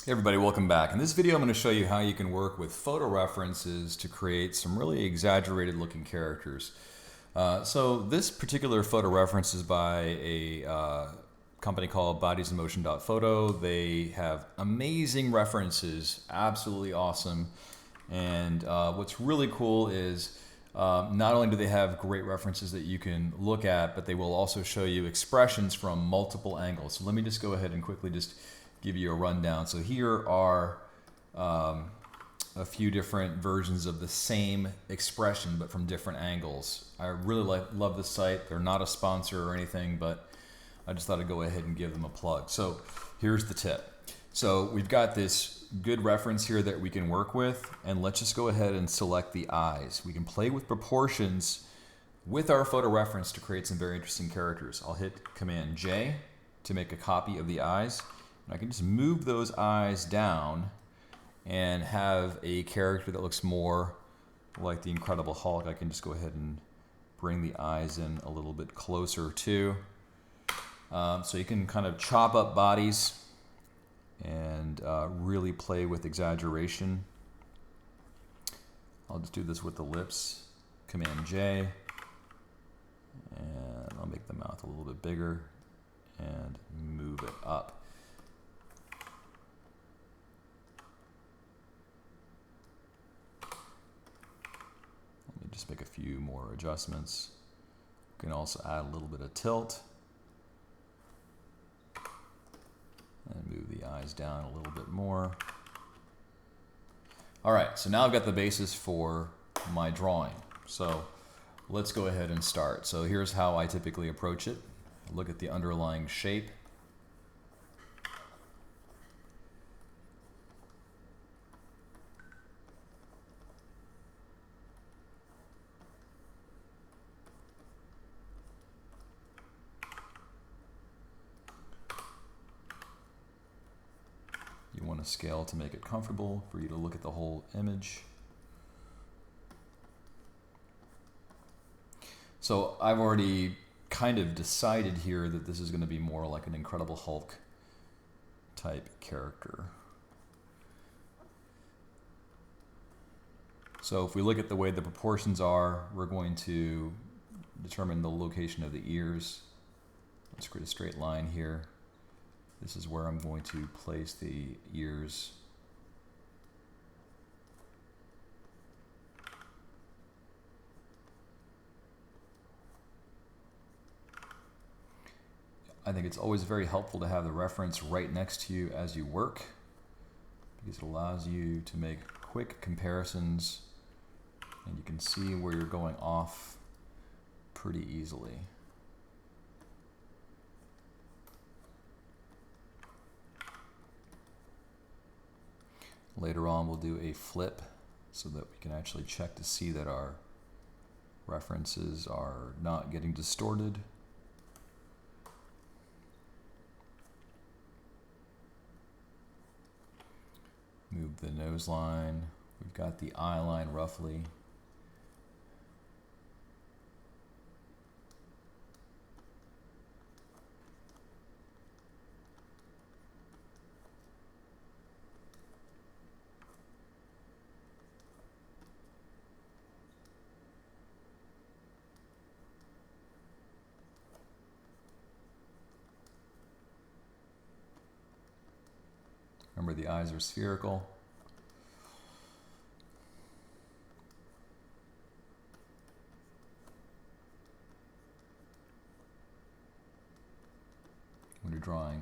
Hey everybody, welcome back. In this video I'm going to show you how you can work with photo references to create some really exaggerated looking characters. So this particular photo reference is by a company called bodiesinmotion.photo. They have amazing references, absolutely awesome. And what's really cool is not only do they have great references that you can look at, but they will also show you expressions from multiple angles. So let me just go ahead and quickly just give you a rundown. So here are a few different versions of the same expression, but from different angles. I really love this site. They're not a sponsor or anything, but I just thought I'd go ahead and give them a plug. So here's the tip. So we've got this good reference here that we can work with, and let's just go ahead and select the eyes. We can play with proportions with our photo reference to create some very interesting characters. I'll hit Command J to make a copy of the eyes. I can just move those eyes down and have a character that looks more like the Incredible Hulk. I can just go ahead and bring the eyes in a little bit closer too. So you can kind of chop up bodies and really play with exaggeration. I'll just do this with the lips. Command J, and I'll make the mouth a little bit bigger and move it up. Just make a few more adjustments. You can also add a little bit of tilt and move the eyes down a little bit more. All right, so now I've got the basis for my drawing. So let's go ahead and start. So here's how I typically approach it. Look at the underlying shape. You want to scale to make it comfortable for you to look at the whole image. So I've already kind of decided here that this is going to be more like an Incredible Hulk type character. So if we look at the way the proportions are, we're going to determine the location of the ears. Let's create a straight line here. This is where I'm going to place the ears. I think it's always very helpful to have the reference right next to you as you work, because it allows you to make quick comparisons and you can see where you're going off pretty easily. Later on we'll do a flip so that we can actually check to see that our references are not getting distorted. Move the nose line. We've got the eye line roughly. Remember, the eyes are spherical. When you're drawing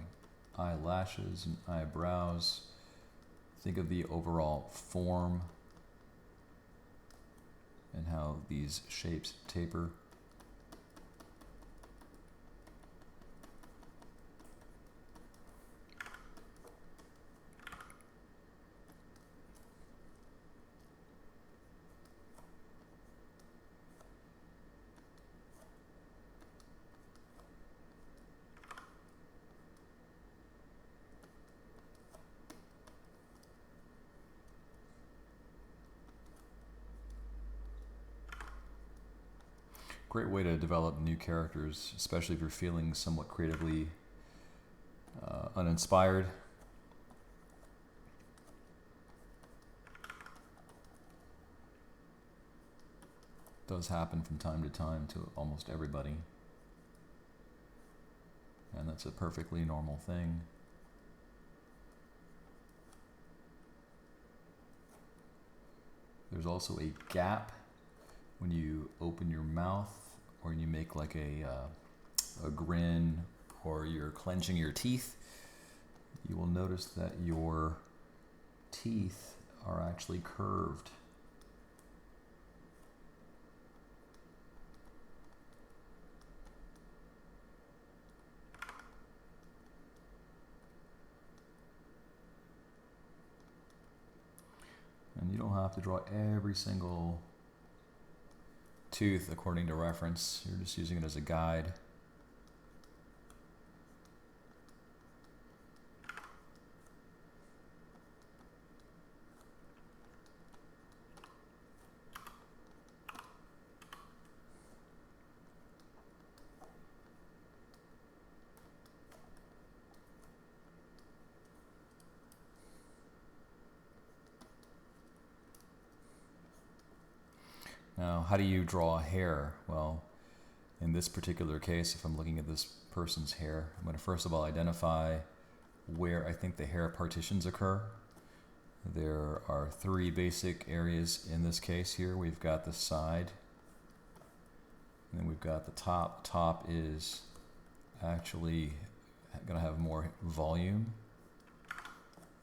eyelashes and eyebrows, think of the overall form and how these shapes taper. Great way to develop new characters, especially if you're feeling somewhat creatively uninspired. does happen from time to time to almost everybody. And that's a perfectly normal thing. There's also a gap when you open your mouth or you make like a grin or you're clenching your teeth. You will notice that your teeth are actually curved. And you don't have to draw every single tooth according to reference. You're just using it as a guide. Now, how do you draw hair? Well, in this particular case, if I'm looking at this person's hair, I'm going to first of all identify where I think the hair partitions occur. There are three basic areas in this case here. We've got the side, and then we've got the top. Top is actually going to have more volume.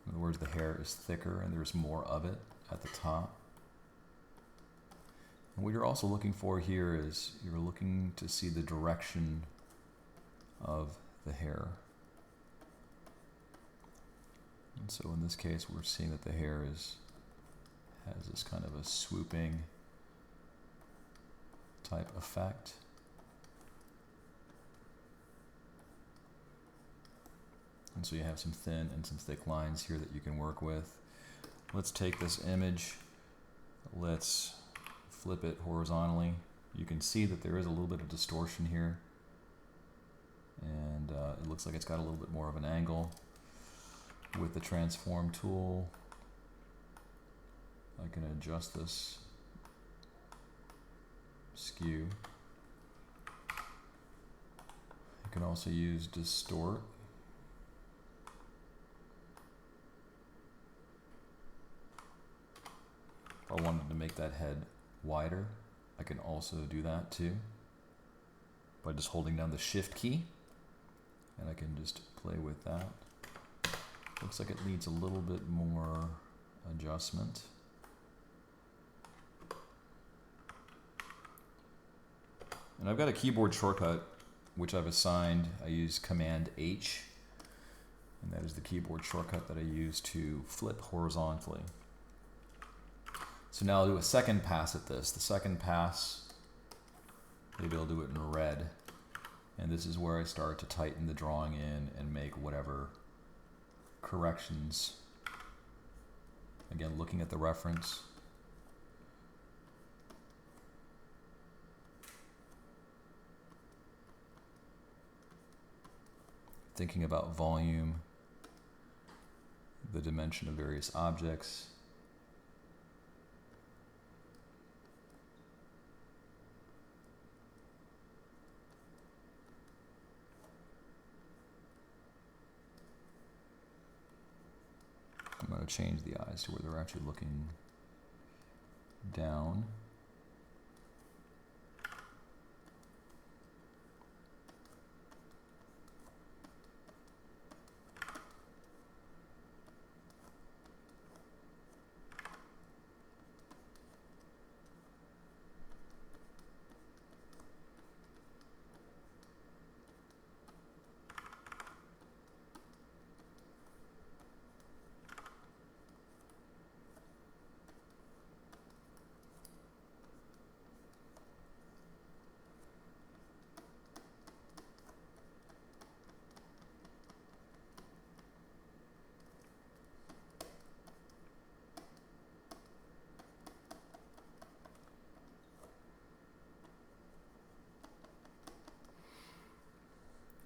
In other words, the hair is thicker and there's more of it at the top. And what you're also looking for here is you're looking to see the direction of the hair. And so in this case, we're seeing that the hair has this kind of a swooping type effect. And so you have some thin and some thick lines here that you can work with. Let's take this image. Let's flip it horizontally. You can see that there is a little bit of distortion here. And it looks like it's got a little bit more of an angle. With the transform tool, I can adjust this skew. You can also use distort. If I wanted to make that head wider, I can also do that too by just holding down the shift key, and I can just play with that. Looks like it needs a little bit more adjustment. And I've got a keyboard shortcut which I've assigned. I use Command H, and that is the keyboard shortcut that I use to flip horizontally. So now I'll do a second pass at this. The second pass, maybe I'll do it in red. And this is where I start to tighten the drawing in and make whatever corrections. Again, looking at the reference. Thinking about volume, the dimension of various objects. I'm going to change the eyes to where they're actually looking down.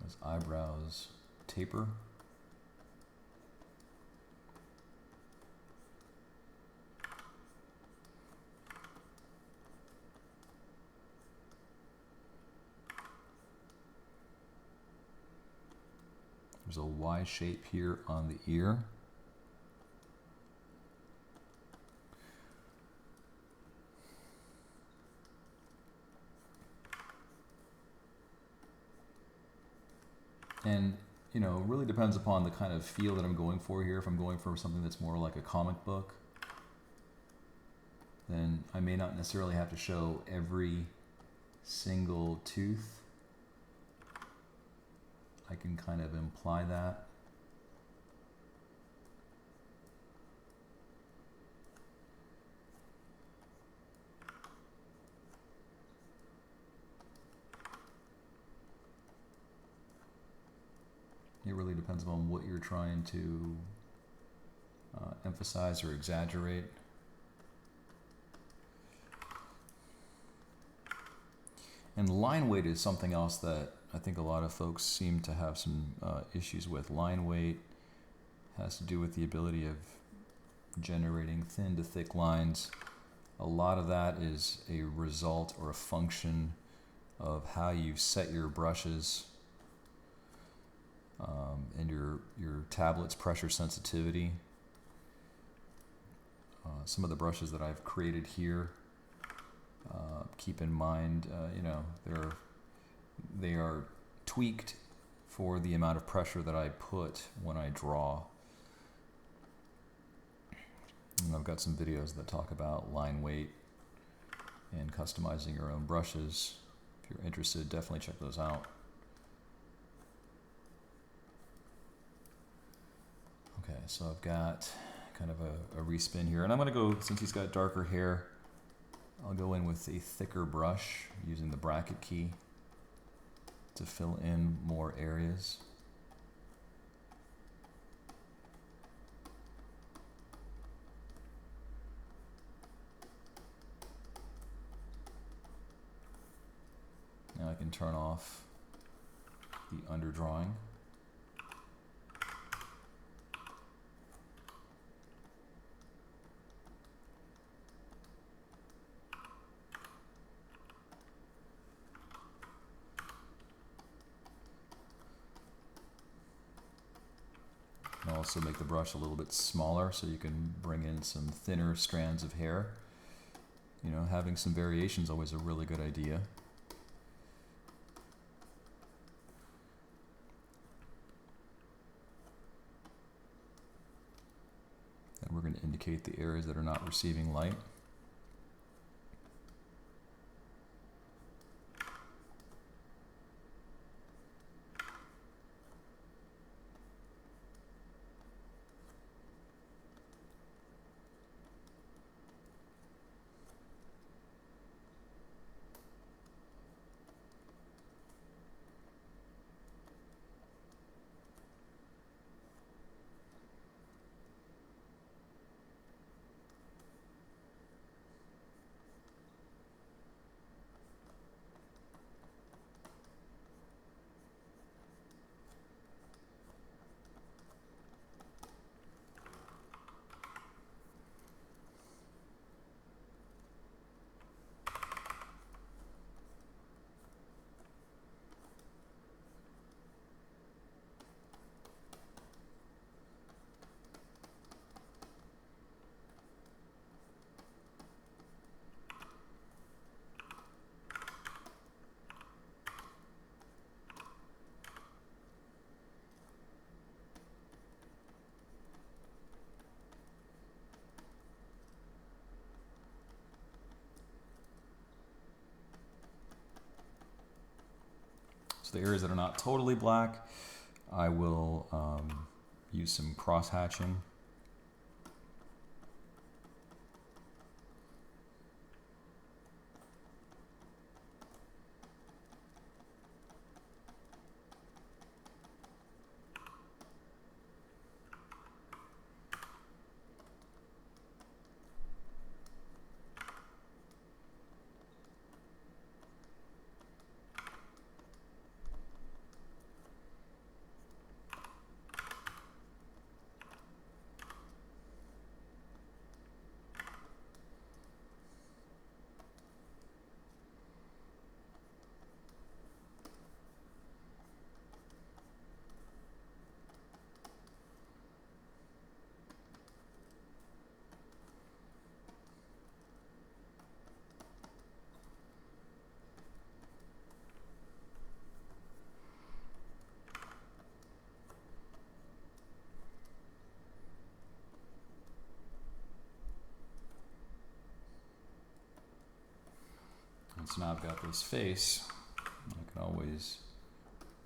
His eyebrows taper. There's a Y shape here on the ear. And, you know, it really depends upon the kind of feel that I'm going for here. If I'm going for something that's more like a comic book, then I may not necessarily have to show every single tooth. I can kind of imply that. It really depends on what you're trying to emphasize or exaggerate. And line weight is something else that I think a lot of folks seem to have some issues with. Line weight has to do with the ability of generating thin to thick lines. A lot of that is a result or a function of how you set your brushes and your tablet's pressure sensitivity. Some of the brushes that I've created here, keep in mind, you know, they are tweaked for the amount of pressure that I put when I draw. And I've got some videos that talk about line weight and customizing your own brushes. If you're interested, definitely check those out. Okay, so I've got kind of a respin here, and I'm going to go, since he's got darker hair, I'll go in with a thicker brush using the bracket key to fill in more areas. Now I can turn off the underdrawing. And also make the brush a little bit smaller so you can bring in some thinner strands of hair. You know, having some variation is always a really good idea. And we're going to indicate the areas that are not receiving light. So the areas that are not totally black, I will use some cross hatching. so now I've got this face, I can always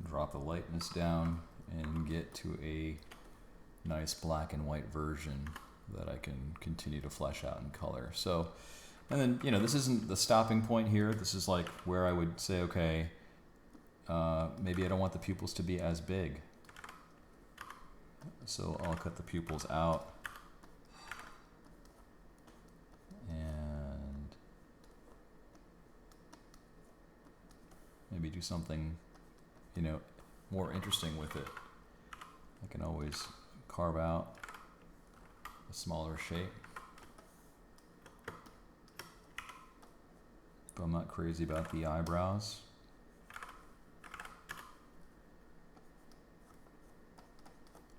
drop the lightness down and get to a nice black and white version that I can continue to flesh out in color. So, and then, you know, this isn't the stopping point here. This is like where I would say, okay, maybe I don't want the pupils to be as big. So I'll cut the pupils out. And maybe do something, you know, more interesting with it. I can always carve out a smaller shape. But I'm not crazy about the eyebrows.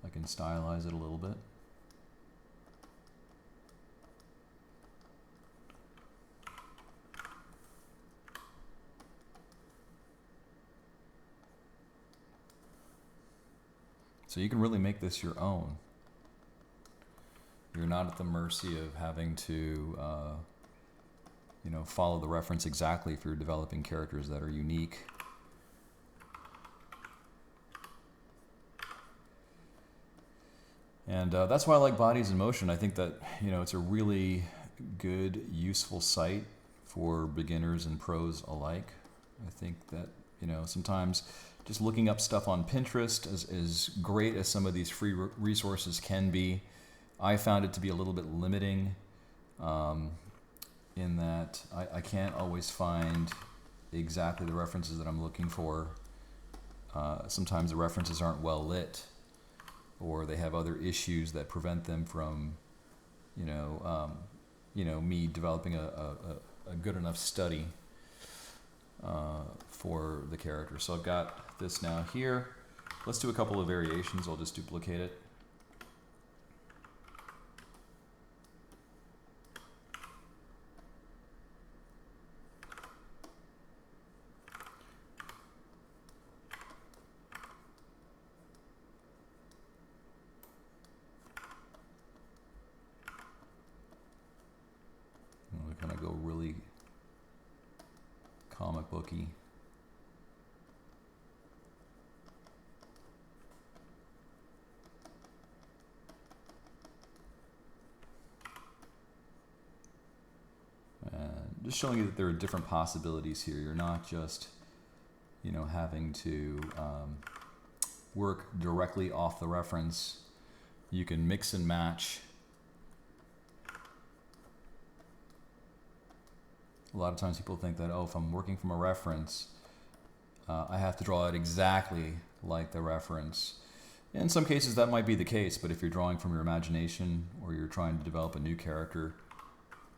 I can stylize it a little bit. So you can really make this your own. You're not at the mercy of having to, you know, follow the reference exactly if you're developing characters that are unique. And that's why I like Bodies in Motion. I think that, you know, it's a really good, useful site for beginners and pros alike. I think that, you know, sometimes just looking up stuff on Pinterest, as great as some of these free resources can be, I found it to be a little bit limiting in that I can't always find exactly the references that I'm looking for. Sometimes the references aren't well lit, or they have other issues that prevent them from, you know, me developing a good enough study for the character. So I've got this now here. Let's do a couple of variations. I'll just duplicate it. We kind of go really comic booky. Just showing you that there are different possibilities here. You're not just, you know, having to work directly off the reference. You can mix and match. A lot of times people think that, oh, if I'm working from a reference, I have to draw it exactly like the reference. In some cases that might be the case, but if you're drawing from your imagination or you're trying to develop a new character,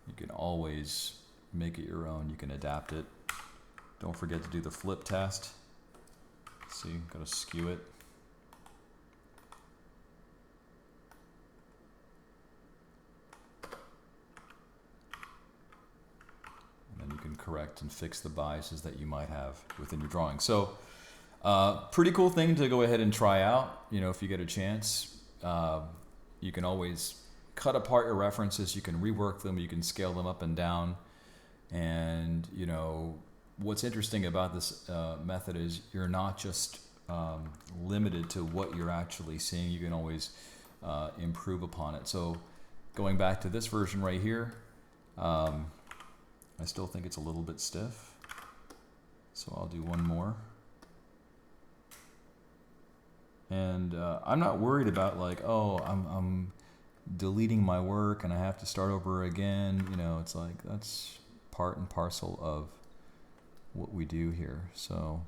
you can always make it your own. You can adapt it. Don't forget to do the flip test. See, gotta skew it. And then you can correct and fix the biases that you might have within your drawing. So, pretty cool thing to go ahead and try out. You know, if you get a chance, you can always cut apart your references. You can rework them. You can scale them up and down. And, you know, what's interesting about this method is you're not just limited to what you're actually seeing. You can always improve upon it. So going back to this version right here, I still think it's a little bit stiff. So I'll do one more. And I'm not worried about like, oh, I'm deleting my work and I have to start over again. You know, it's like that's part and parcel of what we do here. So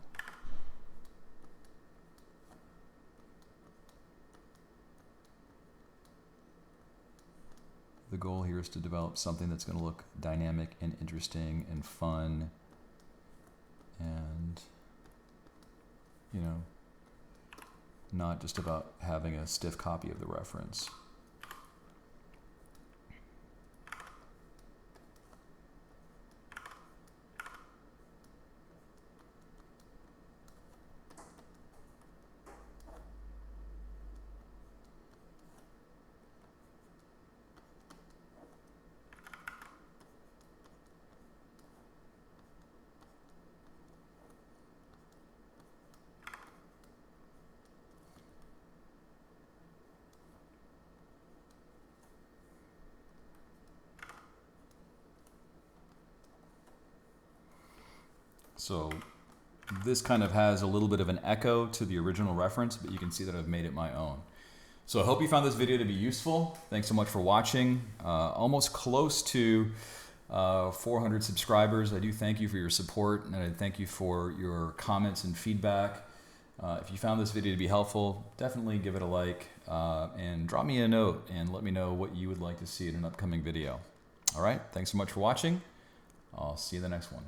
the goal here is to develop something that's going to look dynamic and interesting and fun and, you know, not just about having a stiff copy of the reference. So this kind of has a little bit of an echo to the original reference, but you can see that I've made it my own. So I hope you found this video to be useful. Thanks so much for watching. Almost close to 400 subscribers. I do thank you for your support, and I thank you for your comments and feedback. If you found this video to be helpful, definitely give it a like and drop me a note and let me know what you would like to see in an upcoming video. All right, thanks so much for watching. I'll see you in the next one.